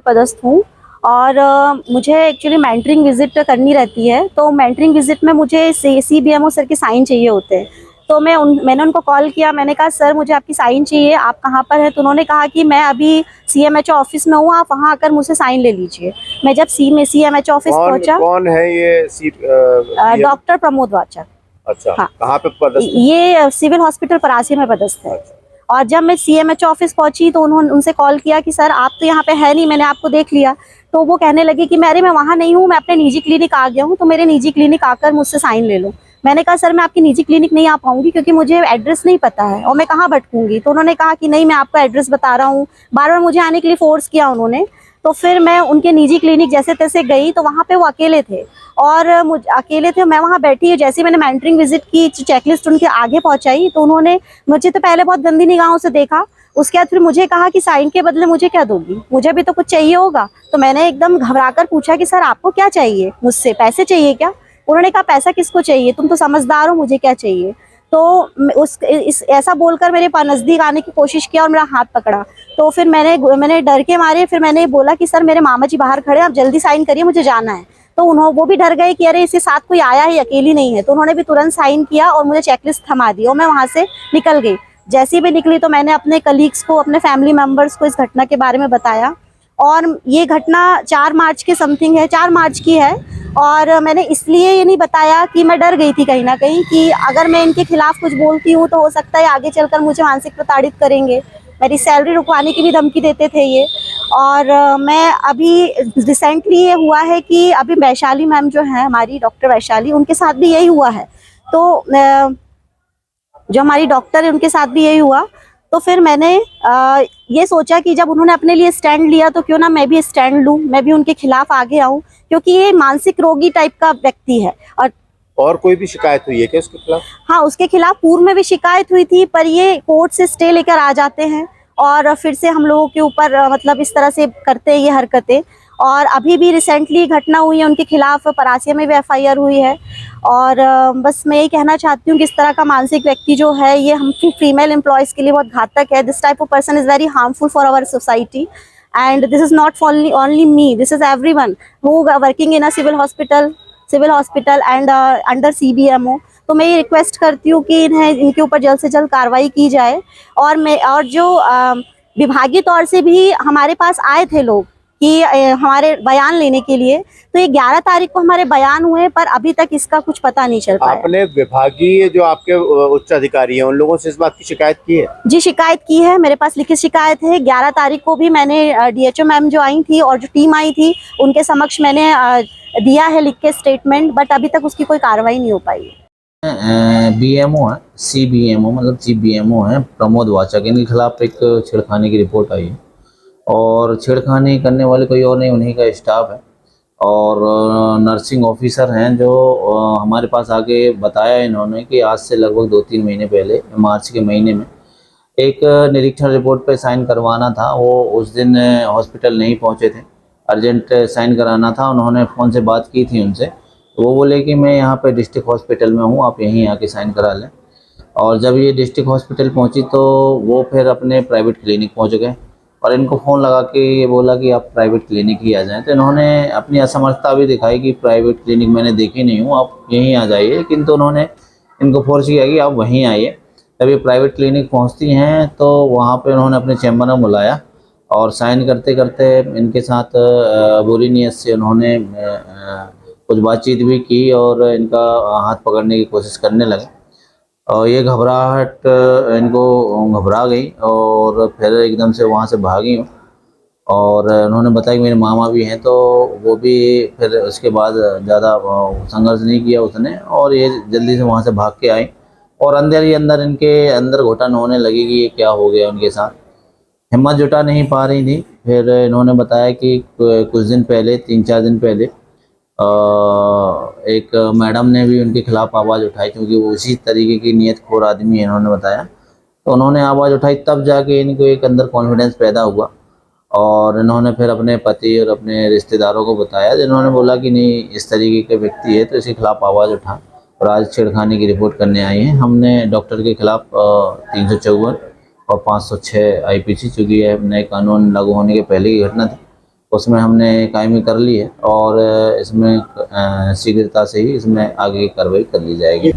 पदस्थ हूँ और मुझे एक्चुअली मेंटरिंग विजिट करनी रहती है। तो मेंटरिंग विजिट में मुझे CBMO सर के साइन चाहिए होते हैं। तो मैंने उनको कॉल किया, मैंने कहा सर मुझे आपकी साइन चाहिए, आप कहाँ पर हैं? तो उन्होंने कहा कि मैं अभी CMHO ऑफिस में हूँ, आप वहाँ आकर मुझसे साइन ले लीजिए। मैं जब CMHO ऑफिस पहुँचा, कौन है ये डॉक्टर प्रमोद वाचक। अच्छा, हाँ, कहाँ पे पदस्थ है? ये सिविल हॉस्पिटल परासी में पदस्थ है। अच्छा। और जब मैं CMHO ऑफिस पहुंची तो उन्होंने उनसे कॉल किया कि सर आप तो यहाँ पे है नहीं, मैंने आपको देख लिया। तो वो कहने लगे कि मैं वहाँ नहीं हूँ, मैं अपने निजी क्लिनिक आ गया हूँ, तो मेरे निजी क्लिनिक आकर मुझसे साइन ले लो। मैंने कहा सर मैं आपकी निजी क्लिनिक नहीं आ पाऊंगी क्योंकि मुझे एड्रेस नहीं पता है और मैं कहाँ भटकूंगी। तो उन्होंने कहा कि नहीं, मैं आपको एड्रेस बता रहा हूँ। बार बार मुझे आने के लिए फोर्स किया उन्होंने। तो फिर मैं उनके निजी क्लिनिक जैसे तैसे गई तो वहाँ पे वो अकेले थे और अकेले थे। मैं वहाँ बैठी, जैसे मैंने मेंटरिंग विजिट की, चेकलिस्ट उनके आगे पहुंचाई तो उन्होंने मुझे तो पहले बहुत गंदी निगाहों से देखा। उसके बाद फिर मुझे कहा कि साइन के बदले मुझे क्या दोगी, मुझे भी तो कुछ चाहिए होगा। तो मैंने एकदम घबराकर पूछा कि सर आपको क्या चाहिए, मुझसे पैसे चाहिए क्या? उन्होंने कहा पैसा किसको चाहिए, तुम तो समझदार हो, मुझे क्या चाहिए? तो ऐसा बोलकर मेरे पास नजदीक आने की कोशिश किया और मेरा हाथ पकड़ा। तो फिर मैंने डर के मारे फिर मैंने बोला कि सर मेरे मामा जी बाहर खड़े हैं, आप जल्दी साइन करिए, मुझे जाना है। तो वो भी डर गए कि अरे इसके साथ कोई आया है, अकेली नहीं है। तो उन्होंने भी तुरंत साइन किया और मुझे चेकलिस्ट थमा दी और मैं वहां से निकल गई। जैसी भी निकली तो मैंने अपने कलीग्स को, अपने फैमिली मेंबर्स को इस घटना के बारे में बताया। और ये घटना 4 मार्च के समथिंग है, 4 मार्च की है। और मैंने इसलिए ये नहीं बताया कि मैं डर गई थी कहीं ना कहीं कि अगर मैं इनके खिलाफ कुछ बोलती हूँ तो हो सकता है आगे चलकर मुझे मानसिक प्रताड़ित करेंगे, मेरी सैलरी रुकवाने की भी धमकी देते थे ये। और मैं अभी रिसेंटली ये हुआ है कि अभी वैशाली मैम जो है हमारी, डॉक्टर वैशाली, उनके साथ भी यही हुआ है। तो जो हमारी डॉक्टर है उनके साथ भी यही हुआ। तो फिर मैंने ये सोचा कि जब उन्होंने अपने लिए स्टैंड लिया तो क्यों ना मैं भी स्टैंड लूं, मैं भी उनके खिलाफ आगे आऊं, क्योंकि ये मानसिक रोगी टाइप का व्यक्ति है। और कोई भी शिकायत हुई है क्या उसके खिलाफ? हाँ, उसके खिलाफ पूर्व में भी शिकायत हुई थी, पर ये कोर्ट से स्टे लेकर आ जाते हैं और फिर से हम लोगों के ऊपर मतलब इस तरह से करते हैं ये हरकतें। और अभी भी रिसेंटली घटना हुई है उनके खिलाफ, परासिया में भी FIR हुई है। और बस मैं ये कहना चाहती हूँ कि इस तरह का मानसिक व्यक्ति जो है ये हम फीमेल एम्प्लॉयज़ के लिए बहुत घातक है। This type of person is very harmful for our society and this is not only me, this is everyone who working in a civil hospital and under CBMO। तो मैं ये रिक्वेस्ट करती हूँ कि इनके ऊपर जल्द से जल्द कार्रवाई की जाए। और जो विभागीय तौर से भी हमारे पास आए थे लोग कि हमारे बयान लेने के लिए, तो ये 11 तारीख को हमारे बयान हुए पर अभी तक इसका कुछ पता नहीं चल पाया। आपने विभागीय जो आपके उच्च अधिकारी हैं उन लोगों से इस बात की शिकायत की है? जी शिकायत की है, मेरे पास लिखित शिकायत है। 11 तारीख को भी मैंने DHO मैम जो आई थी और जो टीम आई थी उनके समक्ष मैंने दिया है लिख के स्टेटमेंट, बट अभी तक उसकी कोई कार्रवाई नहीं हो पाई है। BMO है, CBMO मतलब CBMO है प्रमोद वाचक, इनके खिलाफ एक छेड़खानी की रिपोर्ट आई है और छेड़खानी करने वाले कोई और नहीं, उन्हीं का स्टाफ है और नर्सिंग ऑफिसर हैं जो हमारे पास आके बताया इन्होंने कि आज से लगभग 2-3 महीने पहले मार्च के महीने में एक निरीक्षण रिपोर्ट पे साइन करवाना था। वो उस दिन हॉस्पिटल नहीं पहुंचे थे, अर्जेंट साइन कराना था। उन्होंने फ़ोन से बात की थी उनसे, तो वो बोले कि मैं यहाँ पे डिस्ट्रिक्ट हॉस्पिटल में हूँ, आप यहीं आके साइन करा लें। और जब ये डिस्ट्रिक्ट हॉस्पिटल पहुँची तो वो फिर अपने प्राइवेट क्लिनिक पहुँच गए और इनको फ़ोन लगा के ये बोला कि आप प्राइवेट क्लिनिक ही आ जाएं। तो इन्होंने अपनी असमर्थता भी दिखाई कि प्राइवेट क्लिनिक मैंने देखी नहीं हूँ, आप यहीं आ जाइए, किंतु उन्होंने इनको फोर्स किया कि आप वहीं आइए। जब ये प्राइवेट क्लिनिक पहुँचती हैं तो वहाँ पे उन्होंने अपने चैम्बर में बुलाया और साइन करते करते इनके साथ बुरी नीयत से उन्होंने कुछ बातचीत भी की और इनका हाथ पकड़ने की कोशिश करने लगे और ये घबराहट इनको घबरा गई और फिर एकदम से वहाँ से भागी हूँ। और उन्होंने बताया कि मेरे मामा भी हैं, तो वो भी फिर उसके बाद ज़्यादा संघर्ष नहीं किया उसने और ये जल्दी से वहाँ से भाग के आए और अंदर ही अंदर इनके अंदर घुटन होने लगी कि ये क्या हो गया उनके साथ। हिम्मत जुटा नहीं पा रही थी। फिर इन्होंने बताया कि कुछ दिन पहले, 3-4 दिन पहले एक मैडम ने भी उनके खिलाफ आवाज़ उठाई, क्योंकि वो उसी तरीके की नीयतखोर आदमी है इन्होंने बताया। तो उन्होंने आवाज़ उठाई, तब जाके इनको एक अंदर कॉन्फिडेंस पैदा हुआ और इन्होंने फिर अपने पति और अपने रिश्तेदारों को बताया, जिन्होंने बोला कि नहीं इस तरीके के व्यक्ति है तो इसके खिलाफ आवाज़ उठा और आज छेड़खानी की रिपोर्ट करने आई हैं। हमने डॉक्टर के खिलाफ 354 और 506 IPC, चूँकि यह नए कानून लागू होने के पहले की घटना थी, उसमें हमने कायमी कर ली है और इसमें शीघ्रता से ही इसमें आगे की कार्रवाई कर ली जाएगी।